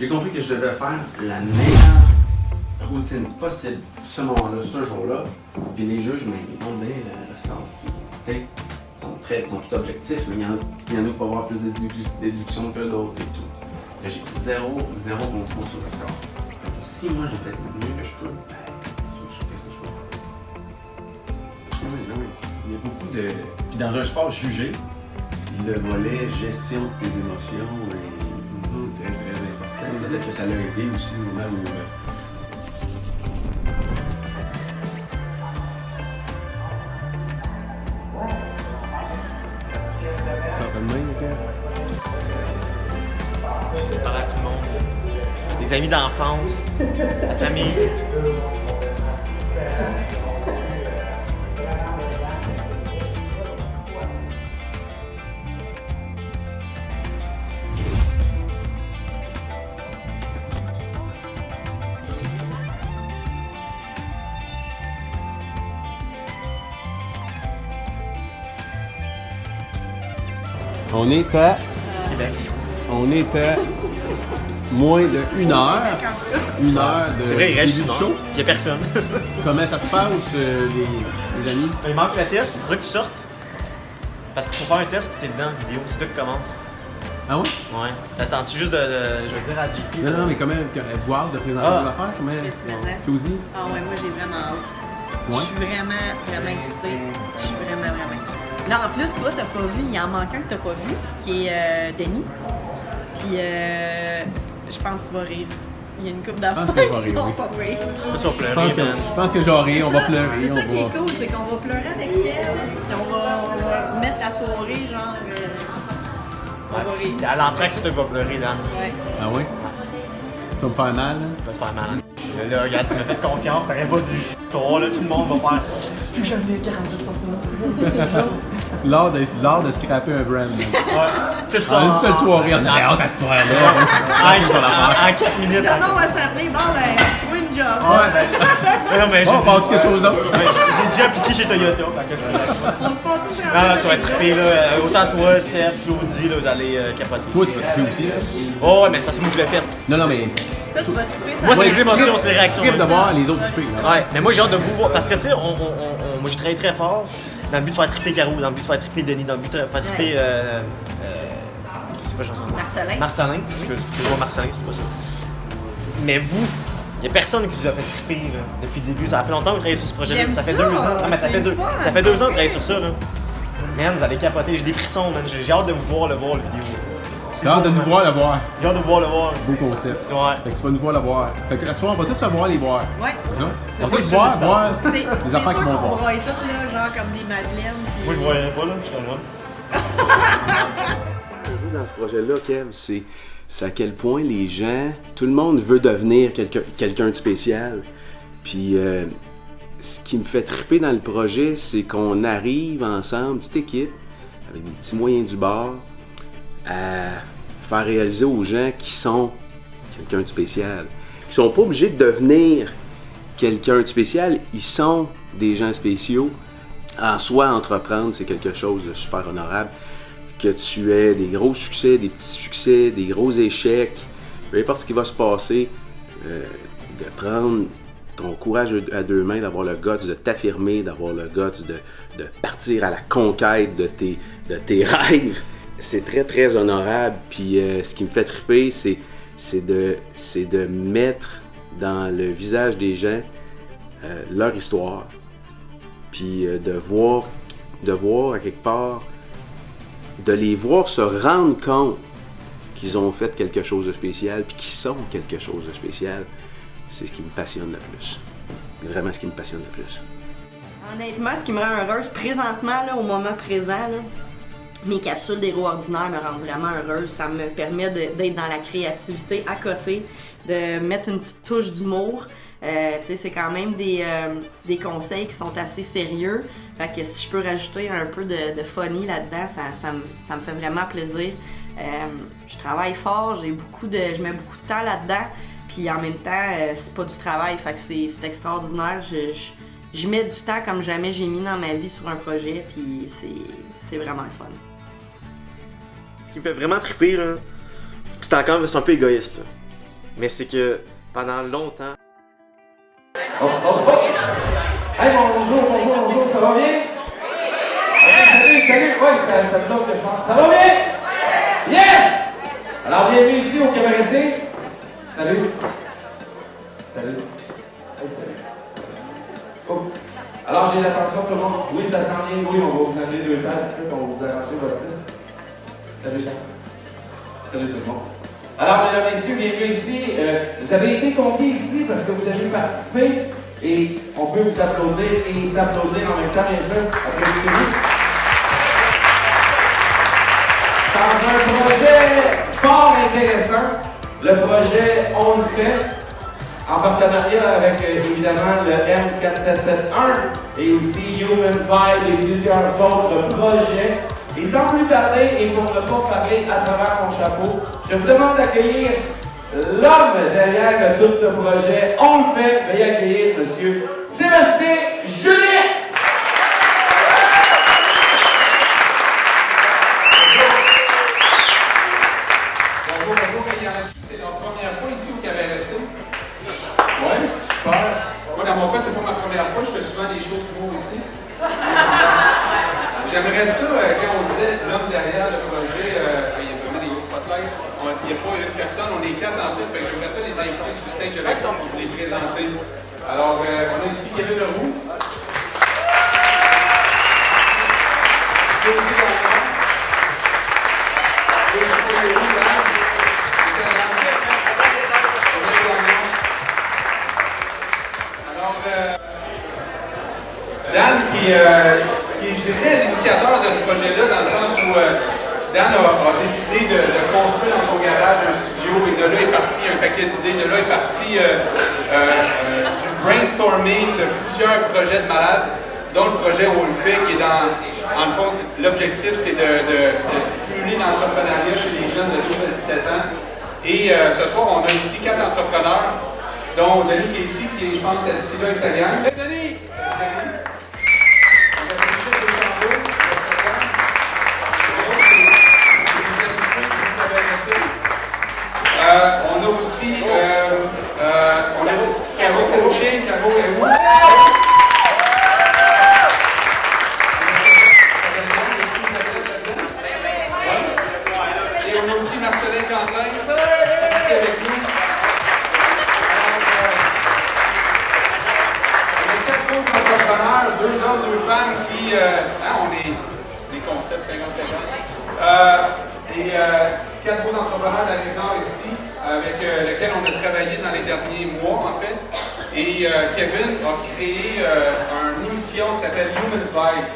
J'ai compris que je devais faire la meilleure routine possible ce moment-là, ce jour-là. Puis les juges, mais ils ont bien le score. Tu sais, ils sont tout objectifs, mais il y en a qui vont avoir plus de déduction que d'autres et tout. Là, j'ai zéro contrôle sur le score. Puis si moi j'ai fait le mieux que je peux, qu'est-ce que je peux faire? Oui. Il y a beaucoup de. Puis dans un sport jugé, le volet gestion de tes émotions est très important. Peut-être que ça l'a aidé aussi au moment où. ça fait le même, ok? Je parle à tout le monde. Les amis d'enfance, la famille. On est à Québec. moins de 1 heure. 1 heure de C'est vrai, il reste début du du show. Il n'y a personne. Comment ça se passe, les amis? Il manque le test, il faudrait que tu sortes. Parce qu'il faut faire un test et t'es dedans la vidéo, c'est toi qui commence. Ah oui? Ouais. T'attends-tu juste je veux dire à JP? Non, mais comment voir de présenter Ah. l'affaire? Comment? Mais Claudie? Ah ouais, moi j'ai vraiment hâte. Ouais. Je suis vraiment excitée. Je suis vraiment excitée. Là, en plus, toi, t'as pas vu, il y en manque un que t'as pas vu, qui est Denis. Puis, je pense que tu vas rire. Il y a une couple d'affaires pense que je vais qui rire, sont oui. pas vraies. Tu vas pleurer, man. Je pense que je vais rire, on va pleurer. C'est ça on qui va... est cool, c'est qu'on va pleurer avec elle. Puis on va mettre la soirée, genre. On va rire. À l'entrée, c'est toi qui vas pleurer, Dan. Ouais. Ah oui? Tu vas me faire mal, là? Tu vas te faire mal. Là, regarde, tu m'as fait confiance, t'aurais pas dû. Toi, là, tout le monde va faire. Plus jamais 47 centimes. L'art de scraper un brand. Ouais, tout ça. En une seule soirée, on a hâte à cette soirée-là. En 4 minutes. Ton nom va s'appeler, bon, ben, trouve une job. Non, mais Bon, on passe quelque chose d'autre. J'ai déjà appliqué chez Toyota, fait que je vais. On se passe sur Non, tu vas être trippé, là. Autant toi, Seb, Claudie, là, vous allez capoter. Toi, tu vas triper aussi, là? Oh, ouais, mais c'est parce que moi qui l'ai fait. Non, mais... Toi, tu vas trouver ça. Moi, c'est les émotions, c'est les réactions. Skip de voir les autres triper, là. Ouais, mais moi, j'ai hâte de vous voir. Parce que, tu sais, moi, j'ai travaillé très fort dans le but de faire tripper Garou, dans le but de faire tripper Denis, dans le but de faire tripper. C'est pas chanson. Marcelin. Excuse-moi, Marcelin, c'est pas ça. Mais vous, il y a personne qui vous a fait tripper là, depuis le début. Ça fait longtemps que vous travaillez sur ce projet-là. J'aime Ça fait ça, 2 ans. Ah, mais ça c'est fait le fun. ça fait 2 ans que vous travaillez sur ça, là. Man, vous allez capoter. J'ai des frissons, man. J'ai hâte de vous voir le vidéo. C'est hâte de nous voir le voir. J'ai hâte de vous voir le voir. Beau concept. Ouais. Fait que tu vas nous voir le voir. Fait que, à ce soir, on va tous se voir les voir. Ouais. C'est ça? On On va va tous se voir C'est les c'est affaires sûr qu'ils vont qu'on voir. va être toutes là, genre comme des madeleines. Puis... Moi, je voyais pas, là. Je suis un jeune. Dans ce projet-là, Kev, c'est à quel point les gens, tout le monde veut devenir quelqu'un de spécial. Puis ce qui me fait triper dans le projet, c'est qu'on arrive ensemble, petite équipe, avec des petits moyens du bord, à faire réaliser aux gens qui sont quelqu'un de spécial. Ils sont pas obligés de devenir quelqu'un de spécial, ils sont des gens spéciaux. En soi, entreprendre, c'est quelque chose de super honorable. Que tu aies des gros succès, des petits succès, des gros échecs, peu importe ce qui va se passer, de prendre ton courage à 2 mains, d'avoir le guts de t'affirmer, d'avoir le guts de partir à la conquête de tes rêves, c'est très très honorable. Puis ce qui me fait triper, c'est de mettre dans le visage des gens leur histoire, puis de voir à quelque part, de les voir se rendre compte qu'ils ont fait quelque chose de spécial puis qu'ils sont quelque chose de spécial, c'est ce qui me passionne le plus. Vraiment ce qui me passionne le plus. Honnêtement, ce qui me rend heureuse présentement, là, au moment présent, là, mes capsules d'héros ordinaires me rendent vraiment heureuse. Ça me permet d'être dans la créativité à côté, de mettre une petite touche d'humour. C'est quand même des conseils qui sont assez sérieux. Fait que si je peux rajouter un peu de funny là-dedans, ça me fait vraiment plaisir. Je travaille fort, je mets beaucoup de temps là-dedans. Puis en même temps, c'est pas du travail, fait que c'est extraordinaire. Je mets du temps comme jamais j'ai mis dans ma vie sur un projet, puis c'est vraiment le fun. Ce qui me fait vraiment triper, là, c'est un peu égoïste. Là. mais c'est que pendant longtemps... Oh. Hey, bonjour, ça va bien? Salut, ouais, ça me semble que je pense. Ça va bien? Yes! Alors, bienvenue ici au Cabaret C. Salut. Hey, salut. Oh. Alors, j'ai l'attention de tout le monde. Oui, ça sent bien. Oui, on va vous amener 2 tables ici, on va vous arranger votre 6. Salut, Charles. Salut tout le monde. Alors, mesdames et messieurs, bienvenue ici. Vous avez été conviés ici parce que vous avez participé et on peut vous applaudir et s'applaudir en même temps, bien sûr. Applaudissez-vous. Dans un projet fort intéressant, le projet On le fait, en partenariat avec évidemment le M4771 et aussi Human Vibe et plusieurs autres projets. Et sans plus tarder, et pour ne pas parler à travers mon chapeau, je vous demande d'accueillir l'homme derrière tout ce projet. On le fait. Veuillez accueillir M. Sébastien Juliet. Bonjour, c'est notre première fois ici au Cabaret C. Oui, super. Moi, dans mon cas, c'est pas ma première fois, je fais souvent des shows pour ici. J'aimerais ça, quand on disait l'homme derrière le projet, il y a vraiment des gros spotlights, il n'y a pas une personne, on est 4 en fait, j'aimerais ça les inviter sur le stage avec nous pour les présenter. Alors, on a ici Kevin Leroux. Dan qui est, je dirais, l'initiateur de ce projet-là, dans le sens où Dan a décidé de construire dans son garage un studio et de là est parti un paquet d'idées, de là est parti du brainstorming de plusieurs projets de malades, dont le projet On le fait, qui est en le fond, l'objectif c'est de stimuler l'entrepreneuriat chez les jeunes de 12 à 17 ans. Et ce soir, on a ici 4 entrepreneurs, dont Denis qui est ici, qui est, je pense, assis là avec sa gang. Hey Denis! On a aussi Caro Coaching, Caro est où? Et on a aussi Marcelin Quentin, ici avec nous. On a 4 groupes d'entrepreneurs, 2 hommes, 2 femmes qui, on est des concepts 50-50. Et 4 beaux entrepreneurs de la Rive-Nord ici, avec lesquels on a travaillé dans les derniers mois, en fait. Et Kevin a créé une émission qui s'appelle Human Vibe.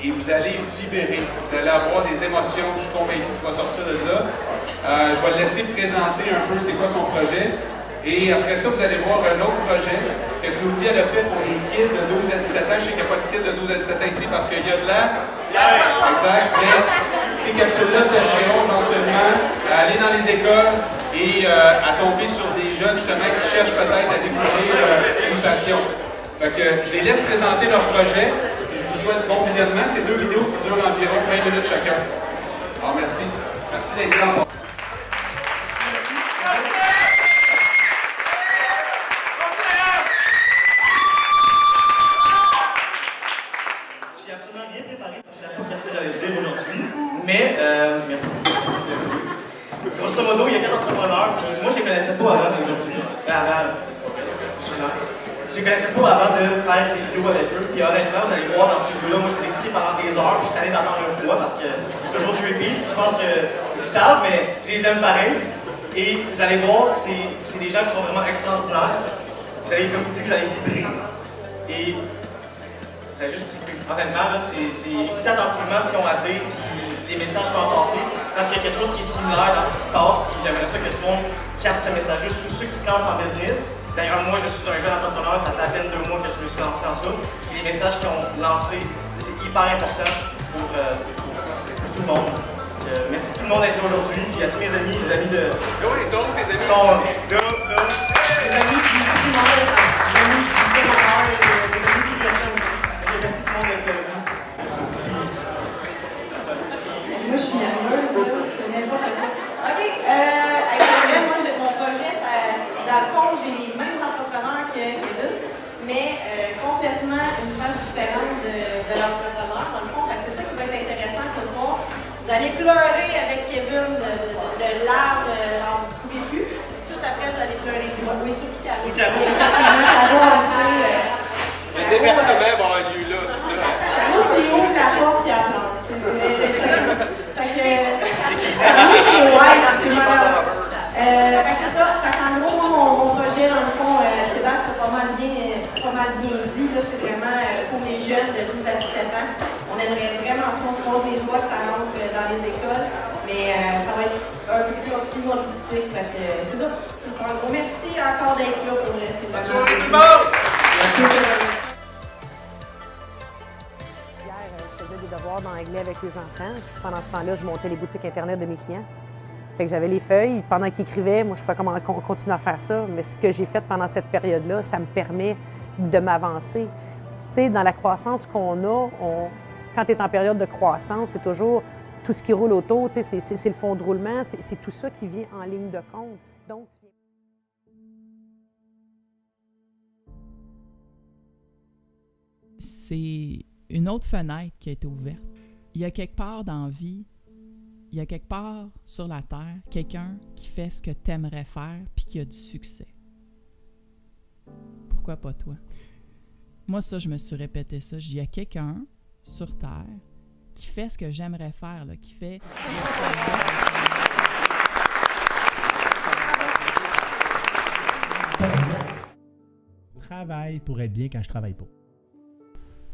Et vous allez vibrer, vous allez avoir des émotions, je suis convaincu qu'il va sortir de là. Je vais le laisser présenter un peu c'est quoi son projet. Et après ça, vous allez voir un autre projet que Claudie elle a fait pour les kids de 12 à 17 ans. Je sais qu'il n'y a pas de kids de 12 à 17 ans ici parce qu'il y a de l'air. Exact. Mais ces capsules-là serviront non seulement à aller dans les écoles et à tomber sur des jeunes justement qui cherchent peut-être à découvrir une passion. Fait que je les laisse présenter leur projet et je vous souhaite bon visionnement. C'est 2 vidéos qui durent environ 20 minutes chacun. Alors merci. Merci d'être là. J'ai absolument rien préparé. Je ne sais pas qu'est-ce que j'allais dire aujourd'hui. Mais, merci. Grosso modo, il y a 4 entrepreneurs. Puis moi, je ne les connaissais pas avant aujourd'hui. Je ne les connaissais pas avant de faire des vidéos avec eux. Puis honnêtement, vous allez voir dans ces vidéos-là, moi je les ai écoutés pendant des heures. Puis je suis allé d'entendre une fois parce que c'est toujours du repeat. Je pense qu'ils savent, mais je les aime pareil. Et vous allez voir, c'est des gens qui sont vraiment extraordinaires. Vous allez, comme il dit, vous allez vibrer. Et vous allez juste triper. Honnêtement, c'est écouter attentivement ce qu'ils ont à dire, puis les messages qu'ils ont passés. Parce qu'il y a quelque chose qui est similaire dans ce qui passe. Puis j'aimerais ça que tout le monde capte ce message-là. Surtout ceux qui se lancent en business. D'ailleurs, moi, je suis un jeune entrepreneur, ça fait à peine 2 mois que je me suis lancé dans ça. Et les messages qu'ils ont lancés, c'est hyper important pour tout le monde. Merci tout le monde d'être là aujourd'hui. Puis à tous mes amis, les amis de. Oui, ils sont tes amis. Ils sont là. Les amis qui primaire, les amis qui secondaire, les amis qui restent aussi. Merci tout le monde d'être là. Moi, je suis nerveuse, là. Je fais n'importe quoi. OK. Avec moi, mon projet, ça Kevin, mais complètement une face différente de l'entrepreneur. Dans le fond, c'est ça qui va être intéressant ce soir. Vous allez pleurer avec Kevin de larmes, alors vous ne pouvez plus. Tout de suite après, vous allez pleurer du bon. Oui, surtout Caro. Le déversement va avoir lieu là, c'est ça? Caro, tu ouvres la porte et elle lance. Fait que. C'est malade. C'est ça. En gros, mon projet, dans le fond, Sébastien a pas mal bien dit. Là, c'est vraiment pour les jeunes de 12 à 17 ans. On aimerait vraiment, si on se pose les doigts, que ça rentre dans les écoles. Mais ça va être un peu plus holistique. C'est ça. Un gros merci encore d'être là pour rester pas mal. Hier, je faisais des devoirs d'anglais avec les enfants. Pendant ce temps-là, je montais les boutiques Internet de mes clients. Fait que j'avais les feuilles. Pendant qu'ils écrivaient, moi, je ne sais pas comment continuer à faire ça, mais ce que j'ai fait pendant cette période-là, ça me permet de m'avancer. Tu sais, dans la croissance qu'on a, quand tu es en période de croissance, c'est toujours tout ce qui roule autour, tu sais, c'est le fond de roulement, c'est tout ça qui vient en ligne de compte. Donc, c'est une autre fenêtre qui a été ouverte. Il y a quelque part dans la vie, il y a quelque part sur la terre, quelqu'un qui fait ce que tu aimerais faire puis qui a du succès. Pourquoi pas toi? Moi, ça, je me suis répété ça. Il y a quelqu'un sur terre qui fait ce que j'aimerais faire, là, qui fait... Je travaille pour être bien quand je travaille pas.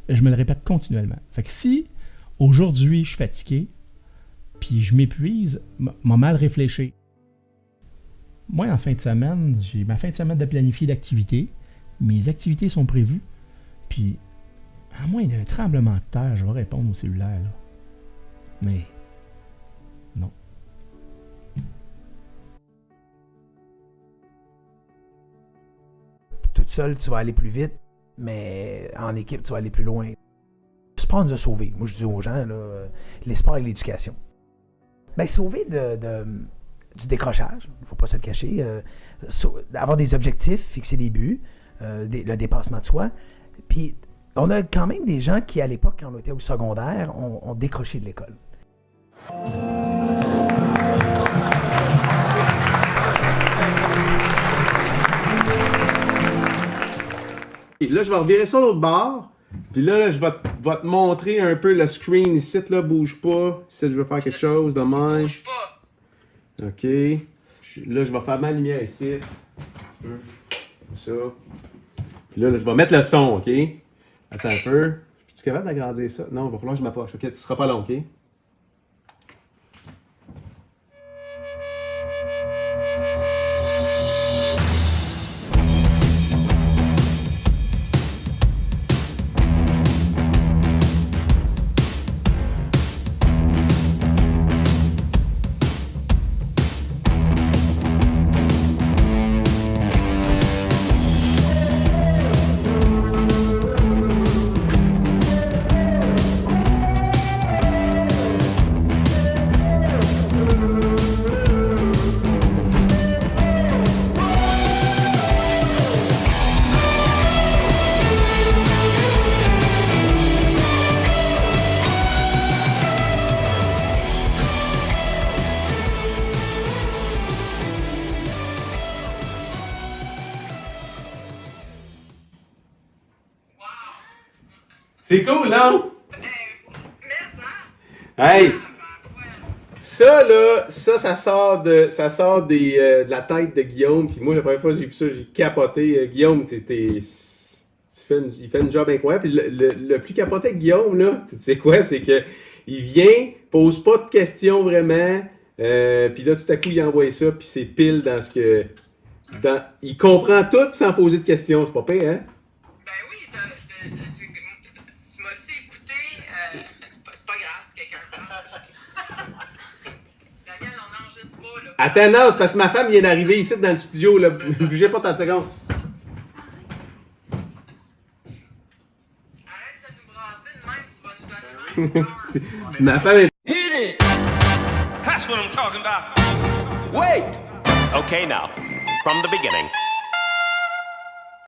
Je me le répète continuellement. Fait que si aujourd'hui je suis fatigué, puis je m'épuise, m'a mal réfléchi. Moi, en fin de semaine, j'ai ma fin de semaine de planifier d'activités. Mes activités sont prévues. Puis, à moins d'un tremblement de terre, je vais répondre au cellulaire, là. Mais, non. Toute seule, tu vas aller plus vite, mais en équipe, tu vas aller plus loin. Le sport nous a sauvés. Moi, je dis aux gens, là, les sports et l'éducation. Bien, sauver du décrochage, il ne faut pas se le cacher, avoir des objectifs, fixer des buts, le dépassement de soi. Puis, on a quand même des gens qui, à l'époque, quand on était au secondaire, ont décroché de l'école. Là, je vais revirer ça l'autre bord. Puis là, je vais te montrer un peu le screen ici. Là, bouge pas. Si je veux faire quelque chose de même. Bouge pas. OK. Là, je vais faire ma lumière ici. Comme ça. Puis là, je vais mettre le son, OK? Attends un peu. Es-tu capable d'agrandir ça? Non, il va falloir que je m'approche. OK, tu seras pas long, OK? C'est cool, non? Hey! Ça, là, ça sort de la tête de Guillaume. Puis moi, la première fois que j'ai vu ça, j'ai capoté. Guillaume, il fait une job incroyable. Puis le plus capoté avec Guillaume, là, tu sais quoi? C'est que il vient, pose pas de questions vraiment. Puis là, tout à coup, il envoie ça. Puis c'est pile dans ce que... il comprend tout sans poser de questions. C'est pas pire, hein? Attends, non, c'est parce que ma femme vient d'arriver ici dans le studio, là. Bougez pas 30 secondes. Arrête de nous brasser de même, tu vas nous donner le Ma femme est... Hit it! That's what I'm talking about. Wait! Okay, now, from the beginning.